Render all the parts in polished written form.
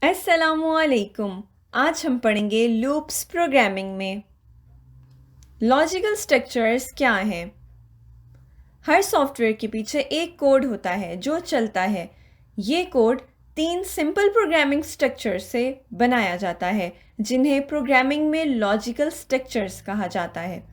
अस्सलामुअलैकुम। आज हम पढ़ेंगे लूप्स प्रोग्रामिंग में। लॉजिकल स्ट्रक्चर्स क्या हैं? हर सॉफ्टवेयर के पीछे एक कोड होता है जो चलता है। ये कोड 3 सिंपल प्रोग्रामिंग स्ट्रक्चर्स से बनाया जाता है, जिन्हें प्रोग्रामिंग में लॉजिकल स्ट्रक्चर्स कहा जाता है।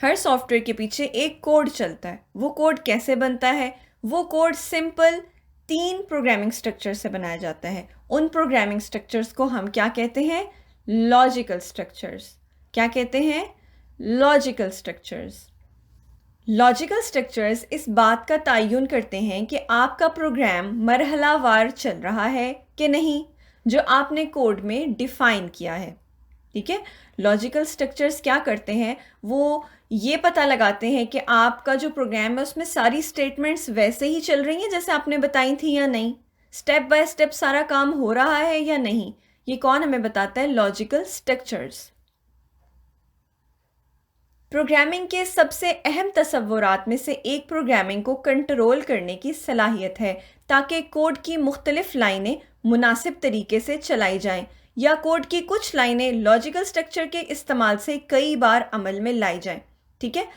हर सॉफ्टवेयर के पीछे एक कोड चलता है। वो कोड कैसे बनता है? वो कोड सिंपल 3 प्रोग्रामिंग स्ट्रक्चर से बनाया जाता है। उन प्रोग्रामिंग स्ट्रक्चर्स को हम क्या कहते हैं? Logical structures. क्या कहते हैं? Logical structures. लॉजिकल स्ट्रक्चर्स इस बात का तयन करते हैं कि आपका प्रोग्राम मरहलावार चल रहा है कि नहीं, जो आपने कोड में डिफाइन किया है। ठीक है, लॉजिकल स्ट्रक्चर्स क्या करते हैं? वो ये पता लगाते हैं कि आपका जो प्रोग्राम है उसमें सारी स्टेटमेंट्स वैसे ही चल रही हैं जैसे आपने बताई थी या नहीं, स्टेप बाय स्टेप सारा काम हो रहा है या नहीं। ये कौन हमें बताता है? Logical structures. प्रोग्रामिंग के सबसे अहम तस्वुरात में से एक प्रोग्रामिंग को कंट्रोल करने की सलाहियत है, ताकि कोड की मुख्तलिफ लाइनें मुनासिब तरीके से चलाई जाएं, या कोड की कुछ लाइनें लॉजिकल स्ट्रक्चर के इस्तेमाल से कई बार अमल में लाई जाएं। ठीक है,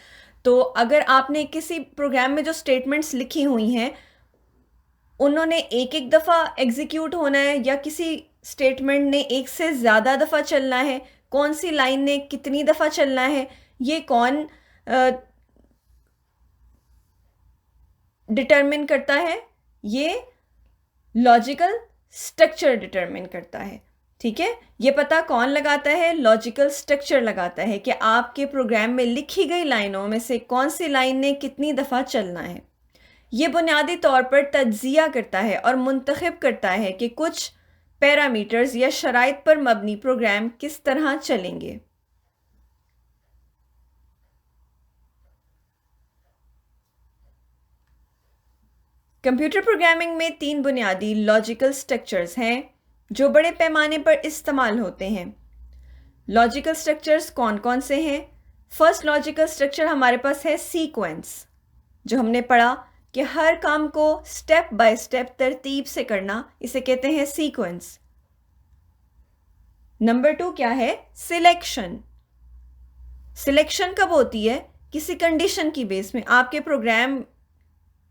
तो अगर आपने किसी प्रोग्राम में जो स्टेटमेंट्स लिखी हुई हैं उन्होंने एक एक दफ़ा एग्जीक्यूट होना है, या किसी स्टेटमेंट ने एक से ज़्यादा दफ़ा चलना है, कौन सी लाइन ने कितनी दफ़ा चलना है, ये कौन डिटरमिन करता है? ये लॉजिकल स्ट्रक्चर डिटरमिन करता है। ठीक है, ये पता कौन लगाता है? लॉजिकल स्ट्रक्चर लगाता है कि आपके प्रोग्राम में लिखी गई लाइनों में से कौन सी लाइन ने कितनी दफ़ा चलना है। ये बुनियादी तौर पर तज्जिया करता है और मुंतखब करता है कि कुछ पैरामीटर्स या शराइत पर मबनी प्रोग्राम किस तरह चलेंगे। कंप्यूटर प्रोग्रामिंग में 3 बुनियादी लॉजिकल स्ट्रक्चर्स हैं जो बड़े पैमाने पर इस्तेमाल होते हैं। लॉजिकल स्ट्रक्चर्स कौन कौन से हैं? फर्स्ट लॉजिकल स्ट्रक्चर हमारे पास है सीक्वेंस, जो हमने पढ़ा कि हर काम को स्टेप बाय स्टेप तरतीब से करना, इसे कहते हैं सीक्वेंस। नंबर 2 क्या है? सिलेक्शन। सिलेक्शन कब होती है? किसी कंडीशन की बेस में आपके प्रोग्राम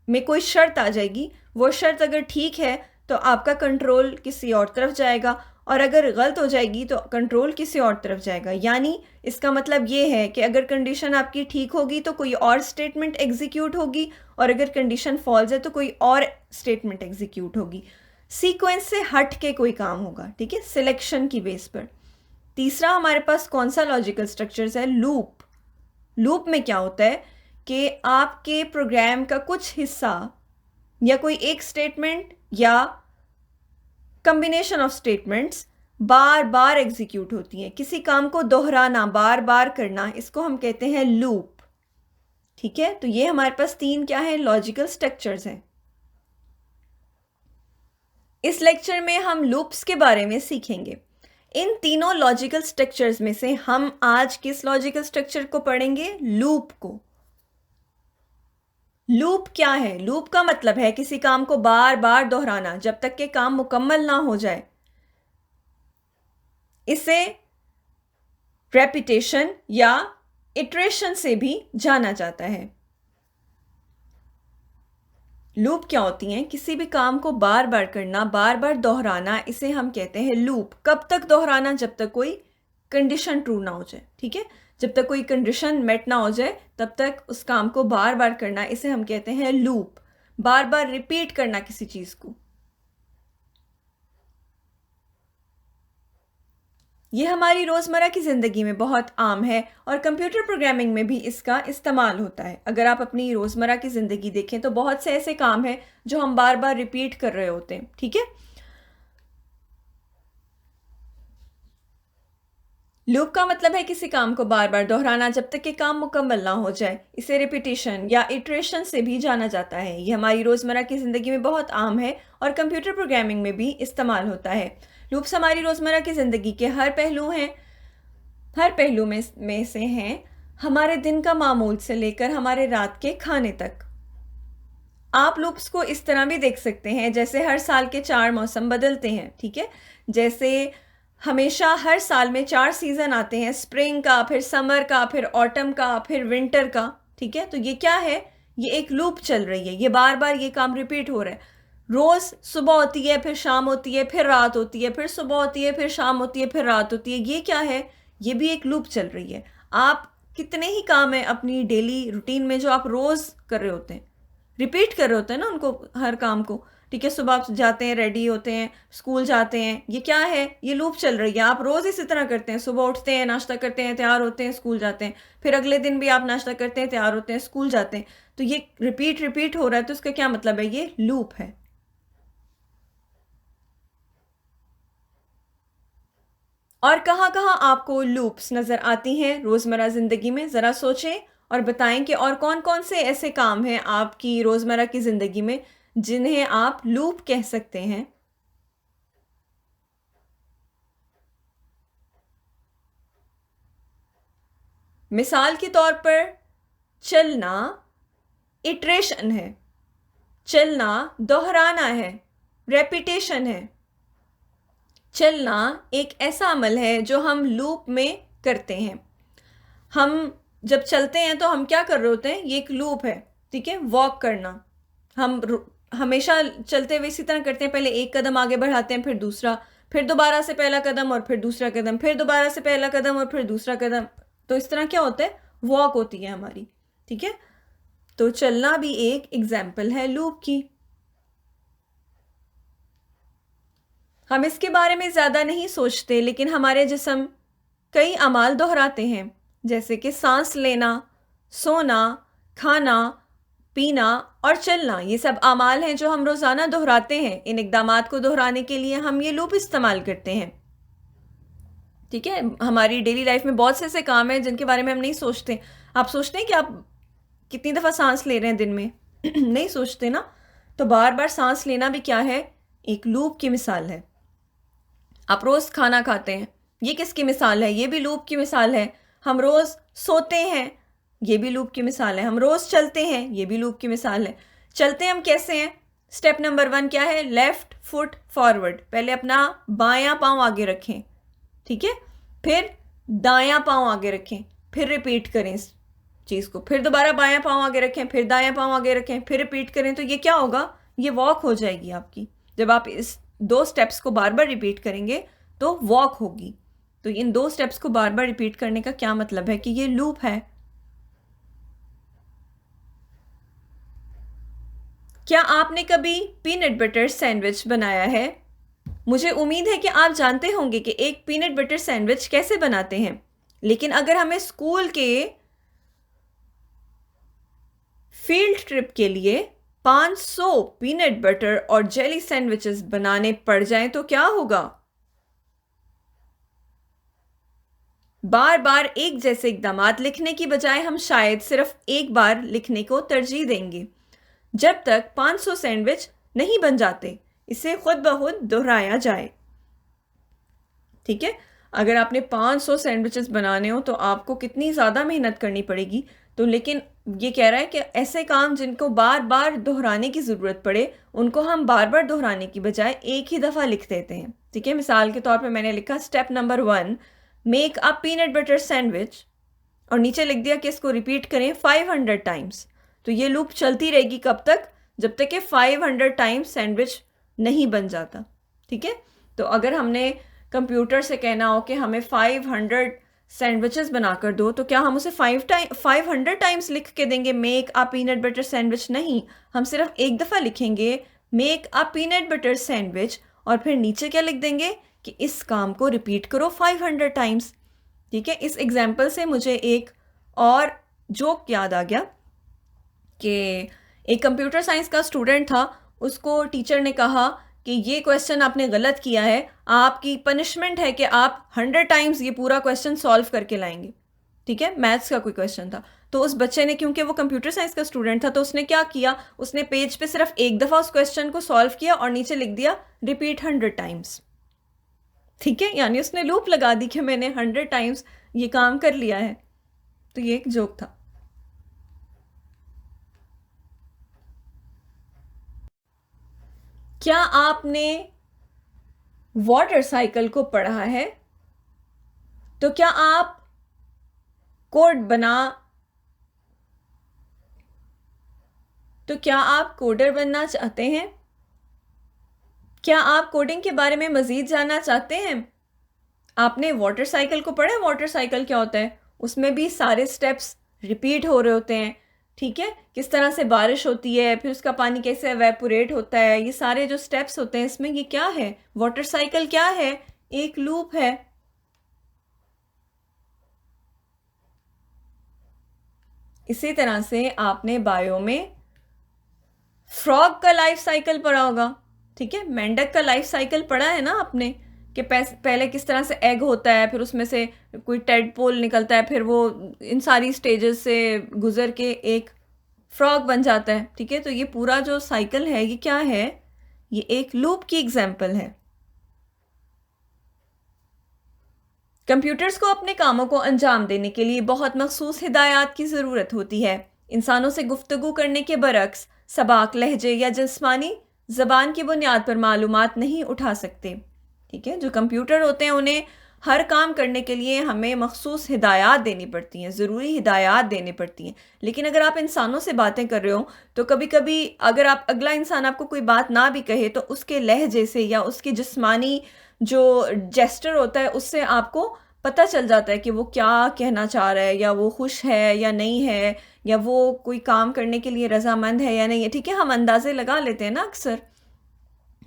में कोई शर्त आ जाएगी, वो शर्त अगर ठीक है तो आपका कंट्रोल किसी और तरफ जाएगा, और अगर गलत हो जाएगी तो कंट्रोल किसी और तरफ जाएगा। यानी इसका मतलब ये है कि अगर कंडीशन आपकी ठीक होगी तो कोई और स्टेटमेंट एग्जीक्यूट होगी, और अगर कंडीशन फॉल्स है तो कोई और स्टेटमेंट एग्जीक्यूट होगी। सीक्वेंस से हट के कोई काम होगा। ठीक है, सिलेक्शन की बेस पर। तीसरा हमारे पास कौन सा लॉजिकल स्ट्रक्चर्स है? लूप। लूप में क्या होता है कि आपके प्रोग्राम का कुछ हिस्सा या कोई एक स्टेटमेंट या combination of statements bar bar execute होती हैं। किसी काम को दोहराना, बार बार करना, इसको हम कहते हैं लूप। ठीक है, तो ये हमारे पास 3 क्या है? लॉजिकल स्ट्रक्चर्स हैं। इस लेक्चर में हम लूप्स के बारे में सीखेंगे। इन तीनों लॉजिकल स्ट्रक्चर्स में से हम आज किस लॉजिकल स्ट्रक्चर को पढ़ेंगे? लूप को। लूप क्या है? लूप का मतलब है किसी काम को बार बार दोहराना जब तक कि काम मुकम्मल ना हो जाए। इसे रेपिटेशन या इटरेशन से भी जाना जाता है। लूप क्या होती हैं? किसी भी काम को बार बार करना, बार बार दोहराना, इसे हम कहते हैं लूप। कब तक दोहराना? जब तक कोई कंडीशन ट्रू ना हो जाए। ठीक है, जब तक कोई कंडीशन मेट ना हो जाए तब तक उस काम को बार बार करना, इसे हम कहते हैं लूप। बार बार रिपीट करना किसी चीज को। यह हमारी रोज़मर्रा की ज़िंदगी में बहुत आम है और कंप्यूटर प्रोग्रामिंग में भी इसका इस्तेमाल होता है। अगर आप अपनी रोज़मर्रा की ज़िंदगी देखें तो बहुत से ऐसे काम हैं जो हम बार बार रिपीट कर रहे होते हैं। ठीक है, लूप का मतलब है किसी काम को बार बार दोहराना जब तक कि काम मुकम्मल ना हो जाए। इसे रिपीटिशन या इटरेशन से भी जाना जाता है। यह हमारी रोज़मर्रा की ज़िंदगी में बहुत आम है और कंप्यूटर प्रोग्रामिंग में भी इस्तेमाल होता है। लूप्स हमारी रोज़मर्रा की ज़िंदगी के हर पहलू में से हैं, हमारे दिन का मामूल से लेकर हमारे रात के खाने तक। आप लूप्स को इस तरह भी देख सकते हैं, जैसे हर साल के 4 मौसम बदलते हैं, ठीक है। जैसे हमेशा हर साल में 4 सीज़न आते हैं, स्प्रिंग का, फिर समर का, फिर ऑटम का, फिर विंटर का, ठीक है। तो ये क्या है, ये एक लूप चल रही है, ये बार बार ये काम रिपीट हो रहा है। रोज़ सुबह होती है, फिर शाम होती है, फिर रात होती है, फिर सुबह होती है, फिर शाम होती है, फिर रात होती है। ये क्या है, ये भी एक लूप चल रही है। आप कितने ही काम हैं अपनी डेली रूटीन में जो आप रोज़ कर रहे होते हैं, रिपीट कर रहे होते हैं ना उनको, हर काम को, ठीक है। सुबह आप जाते हैं, रेडी होते हैं, स्कूल जाते हैं, ये क्या है, ये लूप चल रही है। आप रोज़ इसी तरह करते हैं, सुबह उठते हैं, नाश्ता करते हैं, तैयार होते हैं, स्कूल जाते हैं, फिर अगले दिन भी आप नाश्ता करते हैं, तैयार होते हैं, स्कूल जाते हैं। तो ये रिपीट रिपीट हो रहा है, तो इसका क्या मतलब है, ये लूप है। और कहाँ कहाँ आपको लूप्स नज़र आती हैं रोज़मर्रा ज़िंदगी में, ज़रा सोचें और बताएं कि और कौन कौन से ऐसे काम हैं आपकी रोज़मर्रा की ज़िंदगी में जिन्हें आप लूप कह सकते हैं। मिसाल के तौर पर चलना इटरेशन है, चलना दोहराना है, रेपिटेशन है। चलना एक ऐसा अमल है जो हम लूप में करते हैं। हम जब चलते हैं तो हम क्या कर रहे होते हैं, ये एक लूप है, ठीक है। वॉक करना, हम हमेशा चलते हुए इसी तरह करते हैं, पहले एक कदम आगे बढ़ाते हैं, फिर दूसरा, फिर दोबारा से पहला कदम और फिर दूसरा कदम, फिर दोबारा से पहला कदम और फिर दूसरा कदम। तो इस तरह क्या होता है, वॉक होती है हमारी, ठीक है। तो चलना भी एक एग्जाम्पल है लूप की। हम इसके बारे में ज़्यादा नहीं सोचते, लेकिन हमारे जिस्म कई अमाल दोहराते हैं, जैसे कि सांस लेना, सोना, खाना, पीना और चलना। ये सब अमाल हैं जो हम रोज़ाना दोहराते हैं। इन इक़दामात को दोहराने के लिए हम ये लूप इस्तेमाल करते हैं, ठीक है। हमारी डेली लाइफ में बहुत से ऐसे काम हैं जिनके बारे में हम नहीं सोचते। आप सोचते हैं कि आप कितनी दफ़ा सांस ले रहे हैं दिन में नहीं सोचते ना। तो बार बार सांस लेना भी क्या है, एक लूप की मिसाल है। आप रोज़ खाना खाते हैं, ये किसकी मिसाल है, ये भी लूप की मिसाल है। हम रोज़ सोते हैं, ये भी लूप की मिसाल है। हम रोज़ चलते हैं, ये भी लूप की मिसाल है। चलते हम कैसे हैं, स्टेप नंबर 1 क्या है, लेफ्ट फुट फॉरवर्ड। पहले अपना बायां पाँव आगे रखें, ठीक है, फिर दायां पाँव आगे रखें, फिर रिपीट करें इस चीज़ को, फिर दोबारा बायां पाँव आगे रखें, फिर दायां पाँव आगे रखें, फिर रिपीट करें। तो ये क्या होगा, ये वॉक हो जाएगी आपकी। जब आप इस 2 स्टेप्स को बार बार रिपीट करेंगे तो वॉक होगी। तो इन 2 स्टेप्स को बार बार रिपीट करने का क्या मतलब है कि ये लूप है। क्या आपने कभी पीनट बटर सैंडविच बनाया है? मुझे उम्मीद है कि आप जानते होंगे कि एक पीनट बटर सैंडविच कैसे बनाते हैं। लेकिन अगर हमें स्कूल के फील्ड ट्रिप के लिए 500 पीनट बटर और जेली सैंडविचेस बनाने पड़ जाएं तो क्या होगा? बार बार एक जैसे इक़दामात लिखने की बजाय हम शायद सिर्फ एक बार लिखने को तरजीह देंगे जब तक 500 सैंडविच नहीं बन जाते। इसे खुद ब खुद दोहराया जाए, ठीक है। अगर आपने 500 सैंडविचेस बनाने हो तो आपको कितनी ज़्यादा मेहनत करनी पड़ेगी। तो लेकिन ये कह रहा है कि ऐसे काम जिनको बार बार दोहराने की ज़रूरत पड़े, उनको हम बार बार दोहराने की बजाय एक ही दफ़ा लिख देते हैं, ठीक है। मिसाल के तौर पे मैंने लिखा step number 1 make a peanut butter sandwich, और नीचे लिख दिया कि इसको रिपीट करें 500 टाइम्स। तो ये लूप चलती रहेगी कब तक, जब तक कि 500 टाइम्स सैंडविच नहीं बन जाता, ठीक है। तो अगर हमने कंप्यूटर से कहना हो कि हमें 500 सैंडविचेस बनाकर दो, तो क्या हम उसे 500 टाइम्स लिख के देंगे make a peanut butter sandwich? नहीं, हम सिर्फ एक दफ़ा लिखेंगे make a peanut butter sandwich, और फिर नीचे क्या लिख देंगे कि इस काम को रिपीट करो 500 टाइम्स, ठीक है। इस एग्जाम्पल से मुझे एक और जोक याद आ गया कि एक कंप्यूटर साइंस का स्टूडेंट था, उसको टीचर ने कहा कि ये क्वेश्चन आपने गलत किया है, आपकी पनिशमेंट है कि आप 100 टाइम्स ये पूरा क्वेश्चन सॉल्व करके लाएंगे, ठीक है। मैथ्स का कोई क्वेश्चन था। तो उस बच्चे ने, क्योंकि वो कंप्यूटर साइंस का स्टूडेंट था, तो उसने क्या किया, उसने पेज पे सिर्फ एक दफ़ा उस क्वेश्चन को सॉल्व किया और नीचे लिख दिया रिपीट 100 टाइम्स, ठीक है। यानी उसने लूप लगा दी कि मैंने 100 टाइम्स ये काम कर लिया है। तो ये एक जोक था। क्या आपने वाटर साइकिल को पढ़ा है? तो क्या आप क्या आप कोडर बनना चाहते हैं? क्या आप कोडिंग के बारे में मज़ीद जानना चाहते हैं? आपने वाटर साइकिल को पढ़ा है? वाटर साइकिल क्या होता है? उसमें भी सारे स्टेप्स रिपीट हो रहे होते हैं, ठीक है? किस तरह से बारिश होती है, फिर उसका पानी कैसे एवेपोरेट होता है, ये सारे जो स्टेप्स होते हैं, इसमें ये क्या है? वाटर साइकिल क्या है? एक लूप है। इसी तरह से आपने बायो में फ्रॉग का लाइफ साइकिल पढ़ा होगा, ठीक है? मेंढक का लाइफ साइकिल पढ़ा है ना आपने, कि पहले किस तरह से एग होता है, फिर उसमें से कोई टेडपोल निकलता है, फिर वो इन सारी स्टेजेस से गुजर के एक फ्रॉग बन जाता है, ठीक है? तो ये पूरा जो साइकिल है ये क्या है? ये एक लूप की एग्जाम्पल है। कंप्यूटर्स को अपने कामों को अंजाम देने के लिए बहुत मखसूस हिदायत की ज़रूरत होती है। इंसानों से गुफ्तगू करने के बरक्स सबाक, लहजे या जिस्मानी ज़बान की बुनियाद पर मालूमात नहीं उठा सकते, ठीक है? जो कंप्यूटर होते हैं उन्हें हर काम करने के लिए हमें मखसूस हिदायत देनी पड़ती हैं, ज़रूरी हिदायत देनी पड़ती हैं। लेकिन अगर आप इंसानों से बातें कर रहे हो तो कभी कभी अगर आप अगला इंसान आपको कोई बात ना भी कहे तो उसके लहजे से या उसकी जिस्मानी जो जेस्टर होता है उससे आपको पता चल जाता है कि वो क्या कहना चाह रहा है, या वो खुश है या नहीं है, या वो कोई काम करने के लिए रजामंद है या नहीं है, ठीक है? हम अंदाजे लगा लेते हैं ना अक्सर।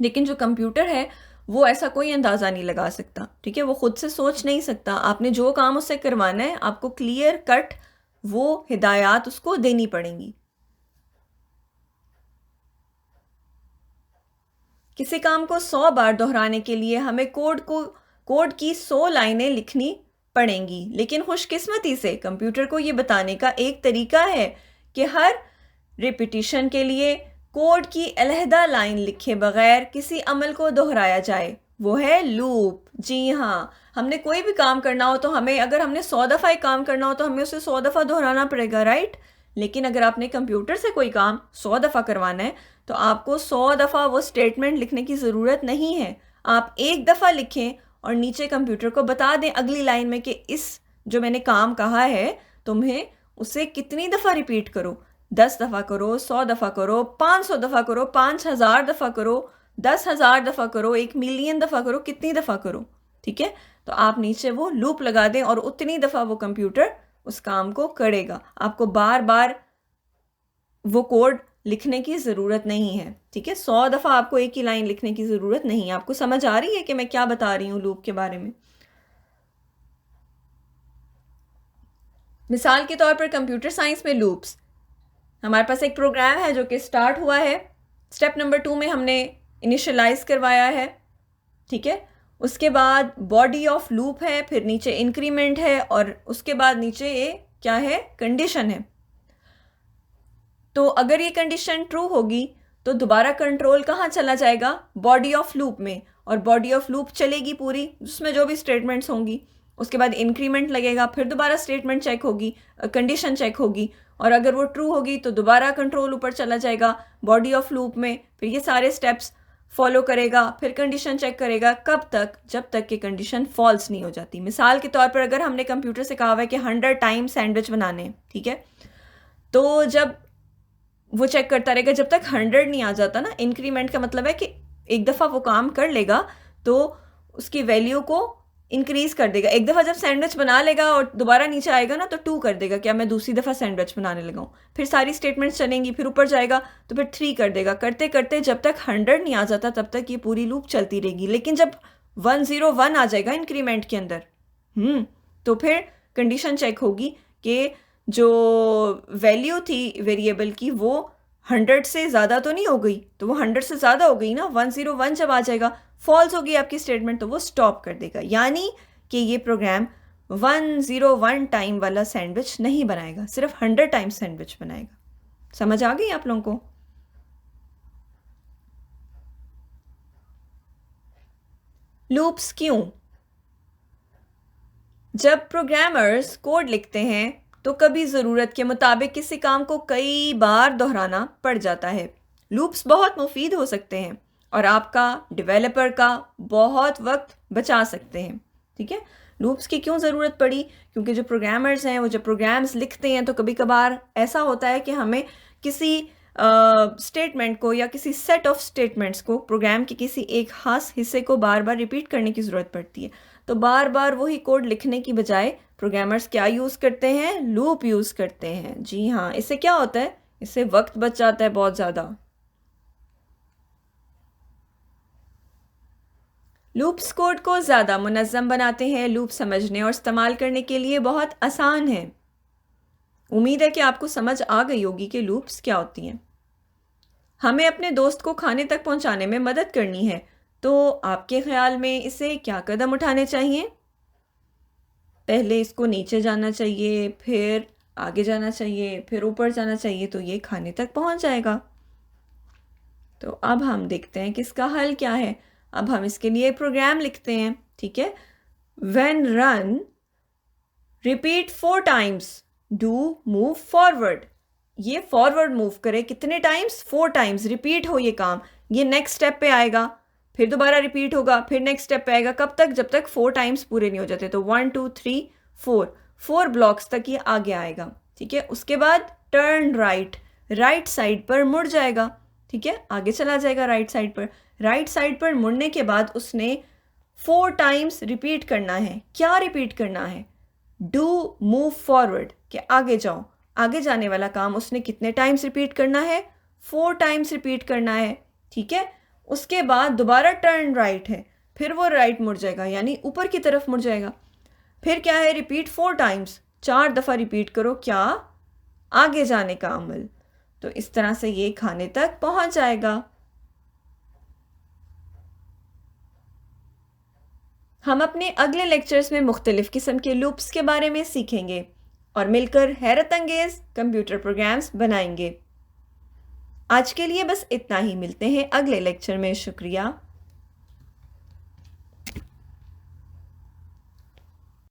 लेकिन जो कंप्यूटर है वो ऐसा कोई अंदाज़ा नहीं लगा सकता, ठीक है? वो खुद से सोच नहीं सकता। आपने जो काम उससे करवाना है आपको क्लियर कट वो हिदायत उसको देनी पड़ेंगी। किसी काम को 100 बार दोहराने के लिए हमें कोड की 100 लाइनें लिखनी पड़ेंगी, लेकिन खुशकिस्मती से कंप्यूटर को ये बताने का एक तरीका है कि हर रिपीटिशन के लिए कोड की अलहदा लाइन लिखे बगैर किसी अमल को दोहराया जाए। वो है लूप। जी हाँ, हमने कोई भी काम करना हो तो अगर हमने 100 दफ़ा एक काम करना हो तो हमें उसे 100 दफ़ा दोहराना पड़ेगा, राइट? लेकिन अगर आपने कंप्यूटर से कोई काम 100 दफ़ा करवाना है तो आपको 100 दफ़ा वो स्टेटमेंट लिखने की ज़रूरत नहीं है। आप एक दफ़ा लिखें और नीचे कंप्यूटर को बता दें अगली लाइन में कि इस जो मैंने काम कहा है तुम्हें उसे कितनी दफ़ा रिपीट करो। 10 दफ़ा करो, 100 दफ़ा करो, 500 दफ़ा करो, 5000 दफ़ा करो, 10,000 दफ़ा करो, 1,000,000 दफ़ा करो, कितनी दफ़ा करो, ठीक है? तो आप नीचे वो लूप लगा दें और उतनी दफ़ा वो कंप्यूटर उस काम को करेगा। आपको बार बार वो कोड लिखने की ज़रूरत नहीं है, ठीक है? 100 दफ़ा आपको एक ही लाइन लिखने की ज़रूरत नहीं है। आपको समझ आ रही है कि मैं क्या बता रही हूँ लूप के बारे में? मिसाल के तौर पर कंप्यूटर साइंस में लूप्स, हमारे पास एक प्रोग्राम है जो कि स्टार्ट हुआ है, स्टेप नंबर 2 में हमने इनिशियलाइज करवाया है, ठीक है? उसके बाद बॉडी ऑफ लूप है, फिर नीचे इंक्रीमेंट है और उसके बाद नीचे ये क्या है? कंडीशन है। तो अगर ये कंडीशन ट्रू होगी तो दोबारा कंट्रोल कहाँ चला जाएगा? बॉडी ऑफ लूप में, और बॉडी ऑफ लूप चलेगी पूरी, उसमें जो भी स्टेटमेंट्स होंगी। उसके बाद इंक्रीमेंट लगेगा, फिर दोबारा स्टेटमेंट चेक होगी, कंडीशन चेक होगी, और अगर वो ट्रू होगी तो दोबारा कंट्रोल ऊपर चला जाएगा बॉडी ऑफ लूप में, फिर ये सारे स्टेप्स फॉलो करेगा, फिर कंडीशन चेक करेगा। कब तक? जब तक कि कंडीशन फॉल्स नहीं हो जाती। मिसाल के तौर पर अगर हमने कंप्यूटर से कहा हुआ है कि 100 टाइम सैंडविच बनाने, ठीक है? तो जब वो चेक करता रहेगा जब तक 100 नहीं आ जाता ना, इंक्रीमेंट का मतलब है कि एक दफ़ा वो काम कर लेगा तो उसकी वैल्यू को इंक्रीज कर देगा। एक दफ़ा जब सैंडविच बना लेगा और दोबारा नीचे आएगा ना तो 2 कर देगा, क्या मैं दूसरी दफ़ा सैंडविच बनाने लगा हूँ। फिर सारी स्टेटमेंट्स चलेंगी, फिर ऊपर जाएगा तो फिर 3 कर देगा। करते करते जब तक 100 नहीं आ जाता तब तक ये पूरी लूप चलती रहेगी। लेकिन जब 101 आ जाएगा इंक्रीमेंट के अंदर, तो फिर कंडीशन चेक होगी कि जो वैल्यू थी वेरिएबल की वो 100 से ज़्यादा तो नहीं हो गई, तो वो 100 से ज़्यादा हो गई ना। 101 जब आ जाएगा, फॉल्स होगी आपकी स्टेटमेंट, तो वो स्टॉप कर देगा। यानी कि ये प्रोग्राम 101 टाइम वाला सैंडविच नहीं बनाएगा, सिर्फ 100 टाइम सैंडविच बनाएगा। समझ आ गई आप लोगों को? लूप्स क्यों? जब प्रोग्रामर्स कोड लिखते हैं तो कभी ज़रूरत के मुताबिक किसी काम को कई बार दोहराना पड़ जाता है। लूप्स बहुत मुफीद हो सकते हैं और आपका डेवलपर का बहुत वक्त बचा सकते हैं। ठीक है, लूप्स की क्यों ज़रूरत पड़ी? क्योंकि जो प्रोग्रामर्स हैं वो जब प्रोग्राम्स लिखते हैं तो कभी कभार ऐसा होता है कि हमें किसी स्टेटमेंट को या किसी सेट ऑफ स्टेटमेंट्स को प्रोग्राम के किसी एक खास हिस्से को बार बार रिपीट करने की ज़रूरत पड़ती है। तो बार बार वही कोड लिखने की बजाय प्रोग्रामर्स क्या यूज़ करते हैं? लूप यूज़ करते हैं। जी हाँ, इससे क्या होता है? इससे वक्त बच जाता है बहुत ज़्यादा। लूप्स कोड को ज़्यादा मुनज़्ज़म बनाते हैं। लूप समझने और इस्तेमाल करने के लिए बहुत आसान है। उम्मीद है कि आपको समझ आ गई होगी कि लूप्स क्या होती हैं। हमें अपने दोस्त को खाने तक पहुंचाने में मदद करनी है, तो आपके ख्याल में इसे क्या कदम उठाने चाहिए? पहले इसको नीचे जाना चाहिए, फिर आगे जाना चाहिए, फिर ऊपर जाना चाहिए, तो ये खाने तक पहुंच जाएगा। तो अब हम देखते हैं कि इसका हल क्या है। अब हम इसके लिए प्रोग्राम लिखते हैं। ठीक है, when run repeat 4 times do move forward। ये फॉरवर्ड मूव करे कितने टाइम्स? 4 टाइम्स। रिपीट हो ये काम, ये नेक्स्ट स्टेप पे आएगा, फिर दोबारा रिपीट होगा, फिर नेक्स्ट स्टेप पे आएगा। कब तक? जब तक 4 टाइम्स पूरे नहीं हो जाते। तो 1 2 3 4 ब्लॉक्स तक ये आगे आएगा। ठीक है, उसके बाद टर्न राइट, राइट साइड पर मुड़ जाएगा। ठीक है, आगे चला जाएगा राइट साइड पर। राइट साइड पर मुड़ने के बाद उसने 4 टाइम्स रिपीट करना है। क्या रिपीट करना है? डू मूव फॉरवर्ड, कि आगे जाओ। आगे जाने वाला काम उसने कितने टाइम्स रिपीट करना है? 4 टाइम्स रिपीट करना है। ठीक है, उसके बाद दोबारा टर्न राइट है, फिर वो राइट मुड़ जाएगा, यानी ऊपर की तरफ मुड़ जाएगा। फिर क्या है? रिपीट 4 टाइम्स, 4 दफ़ा रिपीट करो। क्या? आगे जाने का अमल। तो इस तरह से ये खाने तक पहुंच जाएगा। हम अपने अगले लेक्चर्स में मुख्तलिफ किस्म के लूप्स के बारे में सीखेंगे और मिलकर हैरत अंगेज कंप्यूटर प्रोग्राम्स बनाएंगे। आज के लिए बस इतना ही। मिलते हैं अगले लेक्चर में। शुक्रिया।